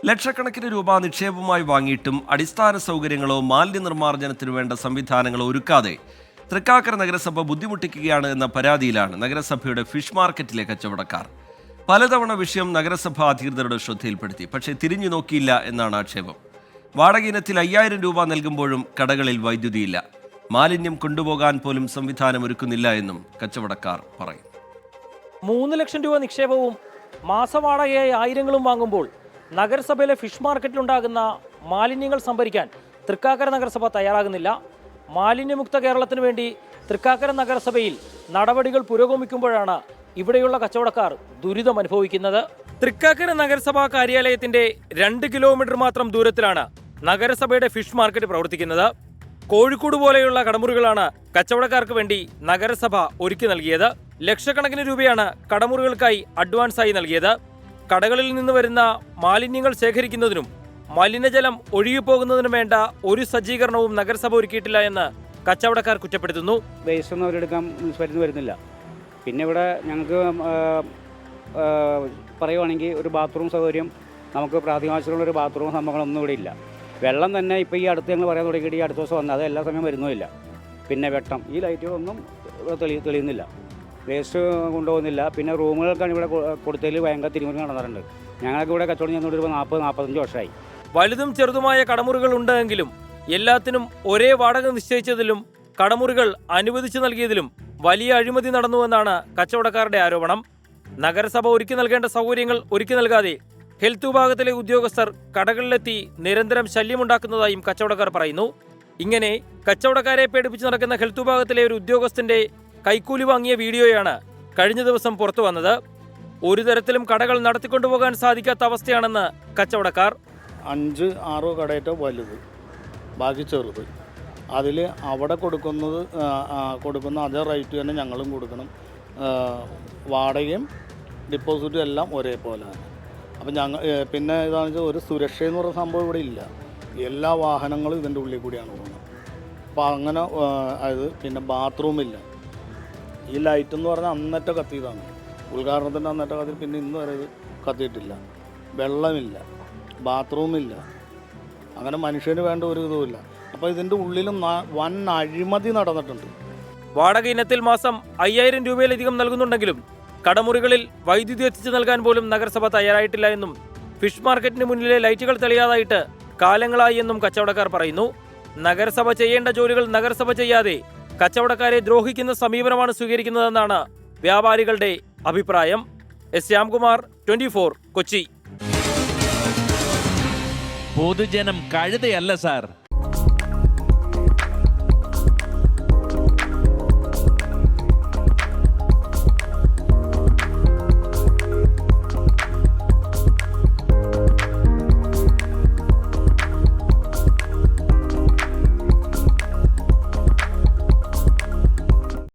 ലക്ഷക്കണക്കിന് രൂപ നിക്ഷേപമായി വാങ്ങിയിട്ടും അടിസ്ഥാന സൗകര്യങ്ങളോ മാലിന്യനിർമ്മാർജ്ജനത്തിനു വേണ്ട സംവിധാനങ്ങളോ ഒരുക്കാതെ തൃക്കാക്കര നഗരസഭ ബുദ്ധിമുട്ടിക്കുകയാണ് എന്ന പരാതിയിലാണ് നഗരസഭയുടെ ഫിഷ് മാർക്കറ്റിലെ കച്ചവടക്കാർ. പലതവണ വിഷയം നഗരസഭ അധികൃതരുടെ ശ്രദ്ധയിൽപ്പെടുത്തി, പക്ഷേ തിരിഞ്ഞു നോക്കിയില്ല എന്നാണ് ആക്ഷേപം. വാടക ഇനത്തിൽ 5000 രൂപ നൽകുമ്പോഴും കടകളിൽ വൈദ്യുതിയില്ല. മാലിന്യം കൊണ്ടുപോകാൻ പോലും സംവിധാനം ഒരുക്കുന്നില്ല എന്നും കച്ചവടക്കാർ പറയും. 3 ലക്ഷം രൂപ നിക്ഷേപവും മാസവാടകയായി ആയിരങ്ങളും വാങ്ങുമ്പോൾ നഗരസഭയിലെ ഫിഷ് മാർക്കറ്റിലുണ്ടാകുന്ന മാലിന്യങ്ങൾ സംഭരിക്കാൻ തൃക്കാക്കര നഗരസഭ തയ്യാറാകുന്നില്ല. മാലിന്യമുക്ത കേരളത്തിനു വേണ്ടി തൃക്കാക്കര നഗരസഭയിൽ നടപടികൾ പുരോഗമിക്കുമ്പോഴാണ് ഇവിടെയുള്ള കച്ചവടക്കാർ ദുരിതം അനുഭവിക്കുന്നത്. തൃക്കാക്കര നഗരസഭാ കാര്യാലയത്തിന്റെ 2 കിലോമീറ്റർ മാത്രം ദൂരത്തിലാണ് നഗരസഭയുടെ ഫിഷ് മാർക്കറ്റ് പ്രവർത്തിക്കുന്നത്. കോഴിക്കോട് പോലെയുള്ള കടമുറികളാണ് കച്ചവടക്കാർക്ക് വേണ്ടി നഗരസഭ ഒരുക്കി നൽകിയത്. ലക്ഷക്കണക്കിന് രൂപയാണ് കടമുറികൾക്കായി അഡ്വാൻസായി നൽകിയത്. കടകളിൽ നിന്ന് വരുന്ന മാലിന്യങ്ങൾ ശേഖരിക്കുന്നതിനും മലിനജലം ഒഴുകിപ്പോകുന്നതിനും വേണ്ട ഒരു സജ്ജീകരണവും നഗരസഭ ഒരുക്കിയിട്ടില്ല എന്ന് കച്ചവടക്കാർ കുറ്റപ്പെടുത്തുന്നു. വേസ്റ്റ് ഒന്നും അവരെടുക്കാൻ മുനിസിപ്പാലിറ്റി വരുന്നില്ല. പിന്നെ ഇവിടെ ഞങ്ങൾക്ക് പറയുവാണെങ്കിൽ ഒരു ബാത്റൂം സൗകര്യം, നമുക്ക് പ്രാഥമികമായിട്ടുള്ള ഒരു ബാത്റൂം സംഭവങ്ങളൊന്നും ഇവിടെ ഇല്ല. വെള്ളം തന്നെ ഇപ്പോൾ ഈ അടുത്ത് ഞങ്ങൾ പറയാൻ തുടങ്ങിയിട്ട് ഈ അടുത്ത ദിവസം വന്നത്, അത് എല്ലാ സമയം വരുന്നുമില്ല. പിന്നെ വെട്ടം, ഈ ലൈറ്റുകളൊന്നും തെളിയുന്നില്ല. വേസ്റ്റ് കൊണ്ടുപോകുന്നില്ല. പിന്നെ റൂമുകൾക്കാണ് ഇവിടെ കൊടുത്തതിൽ ഭയങ്കര തിരിമുറി നടന്നിട്ടുണ്ട്. ഞങ്ങൾക്ക് ഇവിടെ കച്ചവടം ചെയ്യുന്നതുകൊണ്ട് ഇപ്പോൾ 40-45 വർഷമായി. വലുതും ചെറുതുമായ കടമുറികൾ ഉണ്ടെങ്കിലും എല്ലാത്തിനും ഒരേ വാടക നിശ്ചയിച്ചതിലും കടമുറികൾ അനുവദിച്ചു നൽകിയതിലും വലിയ അഴിമതി നടന്നുവെന്നാണ് കച്ചവടക്കാരുടെ ആരോപണം. നഗരസഭ ഒരുക്കി നൽകേണ്ട സൗകര്യങ്ങൾ ഒരുക്കി നൽകാതെ ഹെൽത്ത് വിഭാഗത്തിലെ ഉദ്യോഗസ്ഥർ കടകളിലെത്തി നിരന്തരം ശല്യമുണ്ടാക്കുന്നതായും കച്ചവടക്കാർ പറയുന്നു. ഇങ്ങനെ കച്ചവടക്കാരെ പേടിപ്പിച്ച് നടക്കുന്ന ഹെൽത്ത് വിഭാഗത്തിലെ ഒരു ഉദ്യോഗസ്ഥന്റെ കൈക്കൂലി വാങ്ങിയ വീഡിയോയാണ് കഴിഞ്ഞ ദിവസം പുറത്തു വന്നത്. ഒരു തരത്തിലും കടകൾ നടത്തിക്കൊണ്ടുപോകാൻ സാധിക്കാത്ത അവസ്ഥയാണെന്ന് കച്ചവടക്കാർ. 5-6 കടയേറ്റ വലുത്, ബാക്കി ചെറുത്. അതിൽ അവിടെ കൊടുക്കുന്ന അതേ റേറ്റ് തന്നെ ഞങ്ങളും കൊടുക്കണം. വാടകയും ഡിപ്പോസിറ്റും എല്ലാം ഒരേപോലെയാണ്. അപ്പം പിന്നെ ഇതാണെന്ന് വെച്ചാൽ ഒരു സുരക്ഷയെന്ന് പറയുന്ന സംഭവം ഇവിടെ ഇല്ല. എല്ലാ വാഹനങ്ങളും ഇതിൻ്റെ ഉള്ളിൽ കൂടിയാണ് പോകുന്നത്. അപ്പോൾ അങ്ങനെ അത് പിന്നെ ബാത്റൂമില്ല. ഈ ലൈറ്റ് എന്ന് പറഞ്ഞാൽ അന്നത്തെ കത്തിയതാണ്. ഉദ്ഘാടനത്തിൻ്റെ അന്നത്തെ കത്തി, പിന്നെ ഇന്ന് വരെ ഇത് കത്തിയിട്ടില്ല. വെള്ളമില്ല, ബാത്റൂമില്ല, അങ്ങനെ മനുഷ്യന് വേണ്ട ഒരു ഇതുമില്ല. അപ്പോൾ ഇതിൻ്റെ ഉള്ളിലും വൻ അഴിമതി നടന്നിട്ടുണ്ട്. വാടക ഇനത്തിൽ മാസം 5000 രൂപയിലധികം നൽകുന്നുണ്ടെങ്കിലും കടമുറികളിൽ വൈദ്യുതി എത്തിച്ചു നൽകാൻ പോലും നഗരസഭ തയ്യാറായിട്ടില്ല എന്നും ഫിഷ് മാർക്കറ്റിന് മുന്നിലെ ലൈറ്റുകൾ തെളിയാതായിട്ട് കാലങ്ങളായി എന്നും കച്ചവടക്കാർ പറയുന്നു. നഗരസഭ ചെയ്യേണ്ട ജോലികൾ നഗരസഭ ചെയ്യാതെ കച്ചവടക്കാരെ ദ്രോഹിക്കുന്ന സമീപനമാണ് സ്വീകരിക്കുന്നതെന്നാണ് വ്യാപാരികളുടെ അഭിപ്രായം. എസ് ശ്യാംകുമാർ, 24, കൊച്ചി. പൊതുജനം കഴുതയല്ല സാർ.